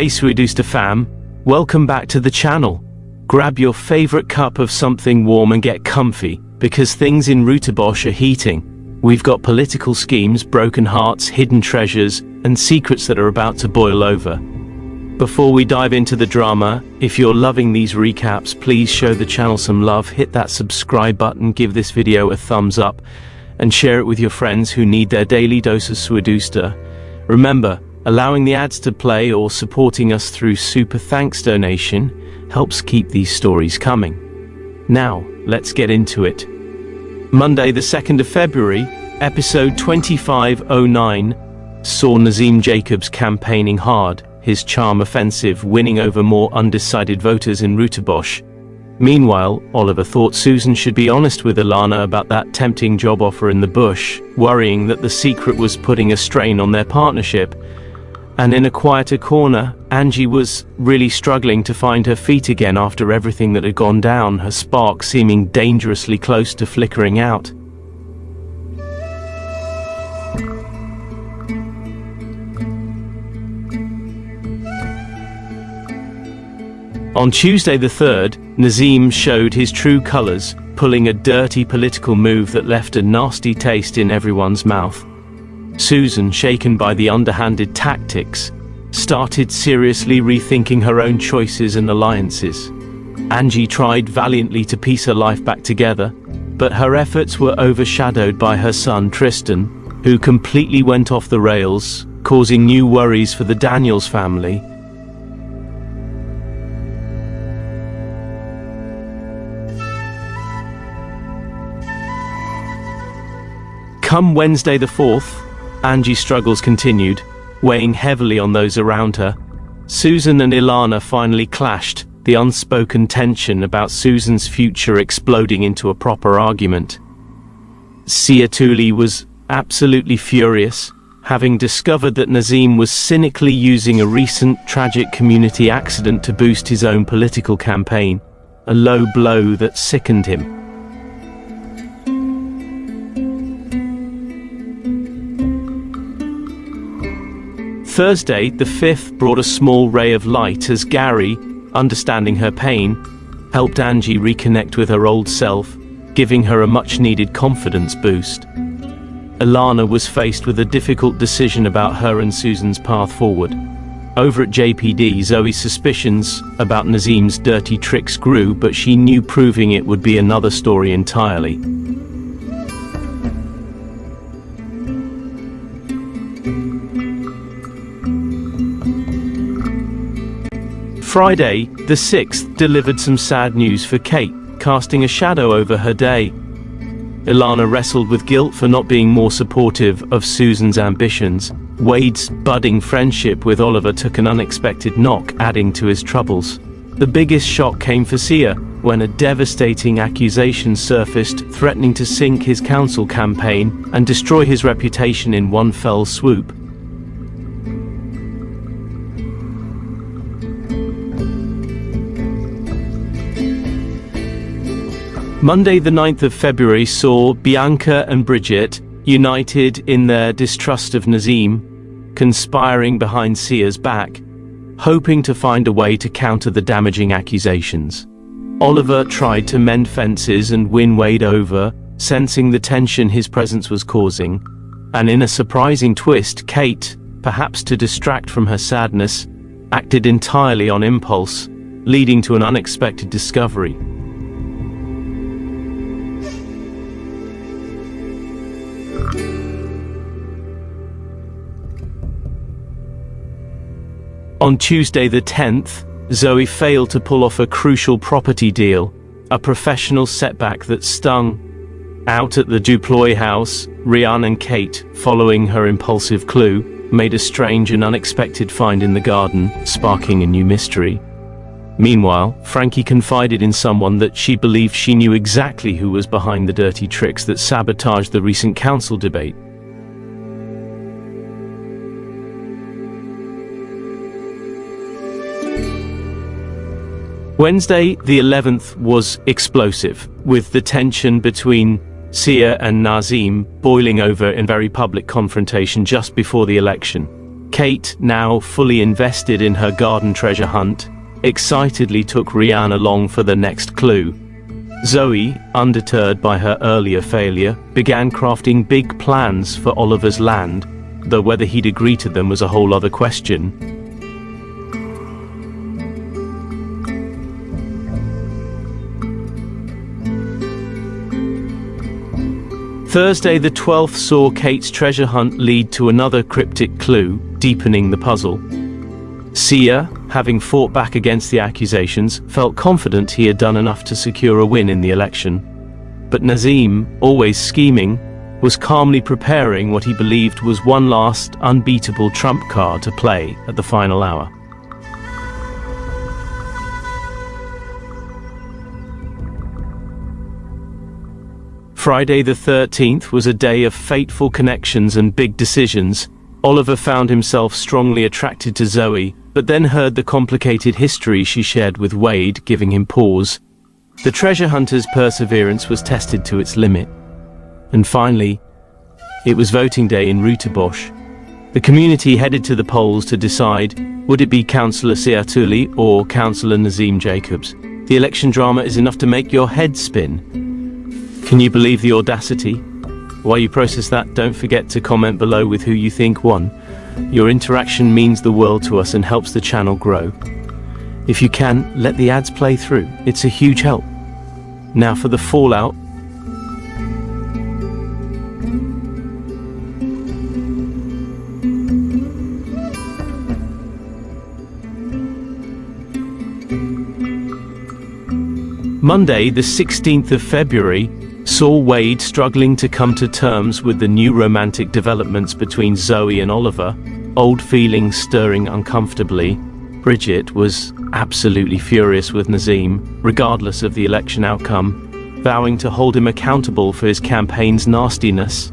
Hey Suidooster fam, welcome back to the channel. Grab your favorite cup of something warm and get comfy, because things in Suidooster are heating. We've got political schemes, broken hearts, hidden treasures, and secrets that are about to boil over. Before we dive into the drama, if you're loving these recaps, please show the channel some love, hit that subscribe button, give this video a thumbs up, and share it with your friends who need their daily dose of Suidooster. Remember, allowing the ads to play or supporting us through super thanks donation helps keep these stories coming. Now, let's get into it. Monday the 2nd of February, episode 2509, saw Nazim Jacobs campaigning hard, his charm offensive winning over more undecided voters in Suidooster. Meanwhile, Oliver thought Susan should be honest with Ilana about that tempting job offer in the bush, worrying that the secret was putting a strain on their partnership. And in a quieter corner, Angie was really struggling to find her feet again after everything that had gone down, her spark seeming dangerously close to flickering out. On Tuesday the 3rd, Nazim showed his true colors, pulling a dirty political move that left a nasty taste in everyone's mouth. Susan, shaken by the underhanded tactics, started seriously rethinking her own choices and alliances. Angie tried valiantly to piece her life back together, but her efforts were overshadowed by her son Tristan, who completely went off the rails, causing new worries for the Daniels family. Come Wednesday the 4th, Angie's struggles continued, weighing heavily on those around her. Susan and Ilana finally clashed, the unspoken tension about Susan's future exploding into a proper argument. Sia Tooley was absolutely furious, having discovered that Nazim was cynically using a recent tragic community accident to boost his own political campaign, a low blow that sickened him. Thursday, the 5th, brought a small ray of light as Gary, understanding her pain, helped Angie reconnect with her old self, giving her a much-needed confidence boost. Ilana was faced with a difficult decision about her and Susan's path forward. Over at JPD, Zoe's suspicions about Nazim's dirty tricks grew, but she knew proving it would be another story entirely. Friday, the 6th, delivered some sad news for Kate, casting a shadow over her day. Ilana wrestled with guilt for not being more supportive of Susan's ambitions. Wade's budding friendship with Oliver took an unexpected knock, adding to his troubles. The biggest shock came for Sia, when a devastating accusation surfaced, threatening to sink his council campaign and destroy his reputation in one fell swoop. Monday the 9th of February saw Bianca and Bridget, united in their distrust of Nazim, conspiring behind Sia's back, hoping to find a way to counter the damaging accusations. Oliver tried to mend fences and win Wade over, sensing the tension his presence was causing, and in a surprising twist, Kate, perhaps to distract from her sadness, acted entirely on impulse, leading to an unexpected discovery. On Tuesday the 10th, Zoe failed to pull off a crucial property deal, a professional setback that stung. Out at the Duploy house, Rian and Kate, following her impulsive clue, made a strange and unexpected find in the garden, sparking a new mystery. Meanwhile, Frankie confided in someone that she believed she knew exactly who was behind the dirty tricks that sabotaged the recent council debate. Wednesday, the 11th, was explosive, with the tension between Sia and Nazim boiling over in very public confrontation just before the election. Kate, now fully invested in her garden treasure hunt, excitedly took Rian along for the next clue. Zoe, undeterred by her earlier failure, began crafting big plans for Oliver's land, though whether he'd agree to them was a whole other question. Thursday the 12th saw Kate's treasure hunt lead to another cryptic clue, deepening the puzzle. Sia, having fought back against the accusations, felt confident he had done enough to secure a win in the election. But Nazim, always scheming, was calmly preparing what he believed was one last unbeatable trump card to play at the final hour. Friday the 13th was a day of fateful connections and big decisions. Oliver found himself strongly attracted to Zoe, but then heard the complicated history she shared with Wade, giving him pause. The treasure hunter's perseverance was tested to its limit. And finally, it was voting day in Ruterbosch. The community headed to the polls to decide, would it be Councillor Siatuli or Councillor Nazim Jacobs? The election drama is enough to make your head spin. Can you believe the audacity? While you process that, don't forget to comment below with who you think won. Your interaction means the world to us and helps the channel grow. If you can, let the ads play through. It's a huge help. Now for the fallout. Monday, the 16th of February, saw Wade struggling to come to terms with the new romantic developments between Zoe and Oliver, old feelings stirring uncomfortably. Bridget was absolutely furious with Nazim, regardless of the election outcome, vowing to hold him accountable for his campaign's nastiness.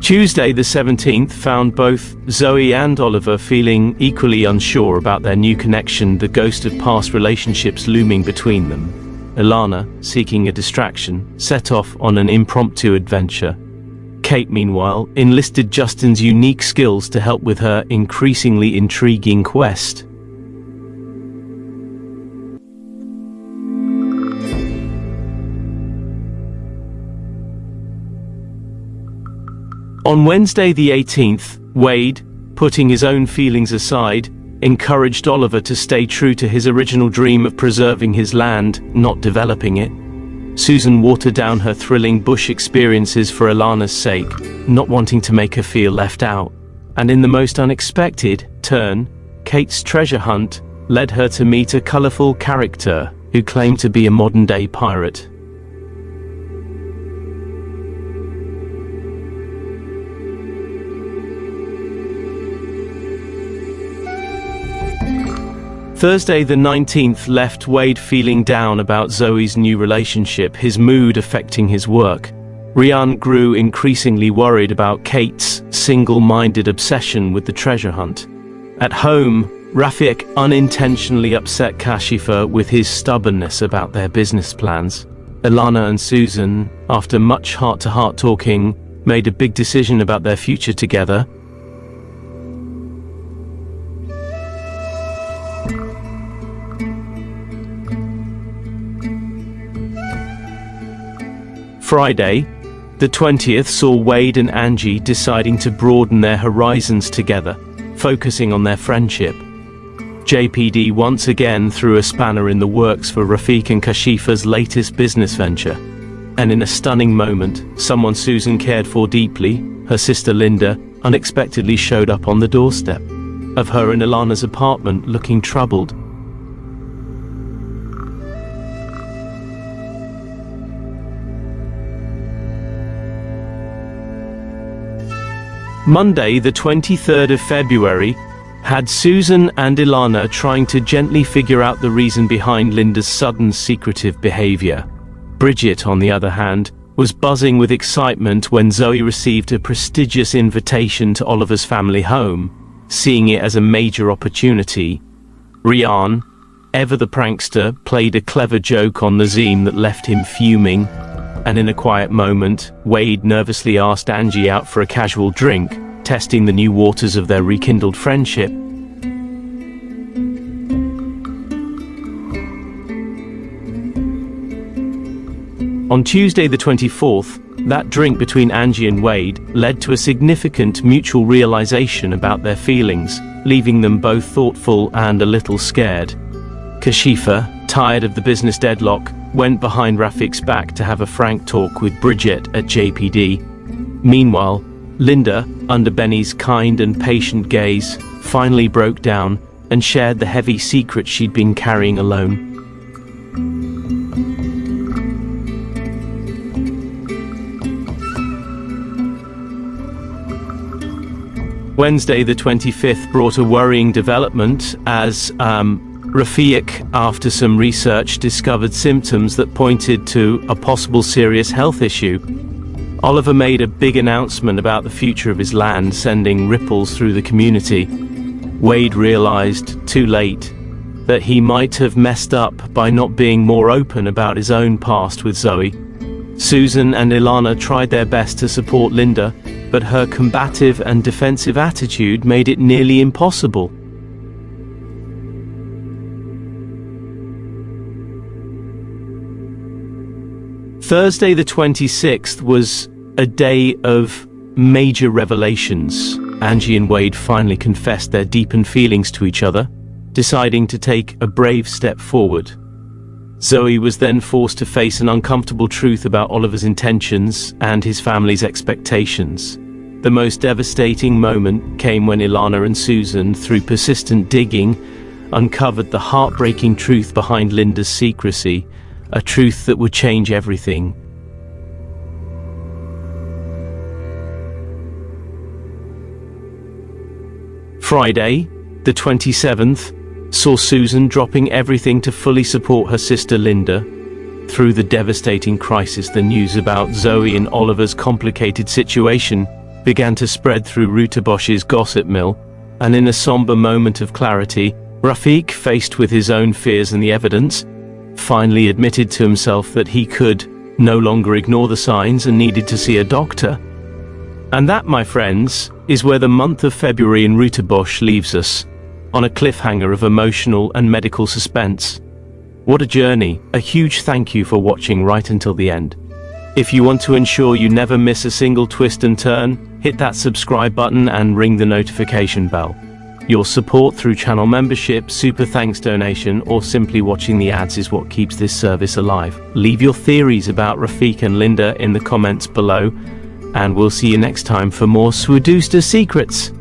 Tuesday the 17th found both Zoe and Oliver feeling equally unsure about their new connection, the ghost of past relationships looming between them. Ilana, seeking a distraction, set off on an impromptu adventure. Kate, meanwhile, enlisted Justin's unique skills to help with her increasingly intriguing quest. On Wednesday the 18th, Wade, putting his own feelings aside, encouraged Oliver to stay true to his original dream of preserving his land, not developing it. Susan watered down her thrilling bush experiences for Ilana's sake, not wanting to make her feel left out. And in the most unexpected turn, Kate's treasure hunt led her to meet a colorful character who claimed to be a modern-day pirate. Thursday the 19th left Wade feeling down about Zoe's new relationship, his mood affecting his work. Rian grew increasingly worried about Kate's single-minded obsession with the treasure hunt. At home, Rafiq unintentionally upset Kashifa with his stubbornness about their business plans. Ilana and Susan, after much heart-to-heart talking, made a big decision about their future together. Friday, the 20th saw Wade and Angie deciding to broaden their horizons together, focusing on their friendship. JPD once again threw a spanner in the works for Rafiq and Kashifa's latest business venture. And in a stunning moment, someone Susan cared for deeply, her sister Linda, unexpectedly showed up on the doorstep of her and Ilana's apartment, looking troubled. Monday, the 23rd of February, had Susan and Ilana trying to gently figure out the reason behind Linda's sudden secretive behavior. Bridget, on the other hand, was buzzing with excitement when Zoe received a prestigious invitation to Oliver's family home, seeing it as a major opportunity. Rian, ever the prankster, played a clever joke on Nazim that left him fuming, and in a quiet moment, Wade nervously asked Angie out for a casual drink, testing the new waters of their rekindled friendship. On Tuesday the 24th, that drink between Angie and Wade led to a significant mutual realization about their feelings, leaving them both thoughtful and a little scared. Kashifa, tired of the business deadlock, went behind Rafiq's back to have a frank talk with Bridget at JPD. Meanwhile, Linda, under Benny's kind and patient gaze, finally broke down and shared the heavy secret she'd been carrying alone. Wednesday the 25th brought a worrying development as Rafiq, after some research, discovered symptoms that pointed to a possible serious health issue. Oliver made a big announcement about the future of his land, sending ripples through the community. Wade realized, too late, that he might have messed up by not being more open about his own past with Zoe. Susan and Ilana tried their best to support Linda, but her combative and defensive attitude made it nearly impossible. Thursday the 26th was a day of major revelations. Angie and Wade finally confessed their deepened feelings to each other, deciding to take a brave step forward. Zoe was then forced to face an uncomfortable truth about Oliver's intentions and his family's expectations. The most devastating moment came when Ilana and Susan, through persistent digging, uncovered the heartbreaking truth behind Linda's secrecy, a truth that would change everything. Friday, the 27th, saw Susan dropping everything to fully support her sister Linda. Through the devastating crisis, the news about Zoe and Oliver's complicated situation began to spread through Routerbosch's gossip mill, and in a somber moment of clarity, Rafiq, faced with his own fears and the evidence, finally admitted to himself that he could no longer ignore the signs and needed to see a doctor. And that, my friends, is where the month of February in Routerbosch leaves us, on a cliffhanger of emotional and medical suspense. What a journey. A huge thank you for watching right until the end. If you want to ensure you never miss a single twist and turn, hit that subscribe button and ring the notification bell. Your support through channel membership, super thanks donation, or simply watching the ads is what keeps this service alive. Leave your theories about Rafiq and Linda in the comments below, and we'll see you next time for more Suidooster secrets.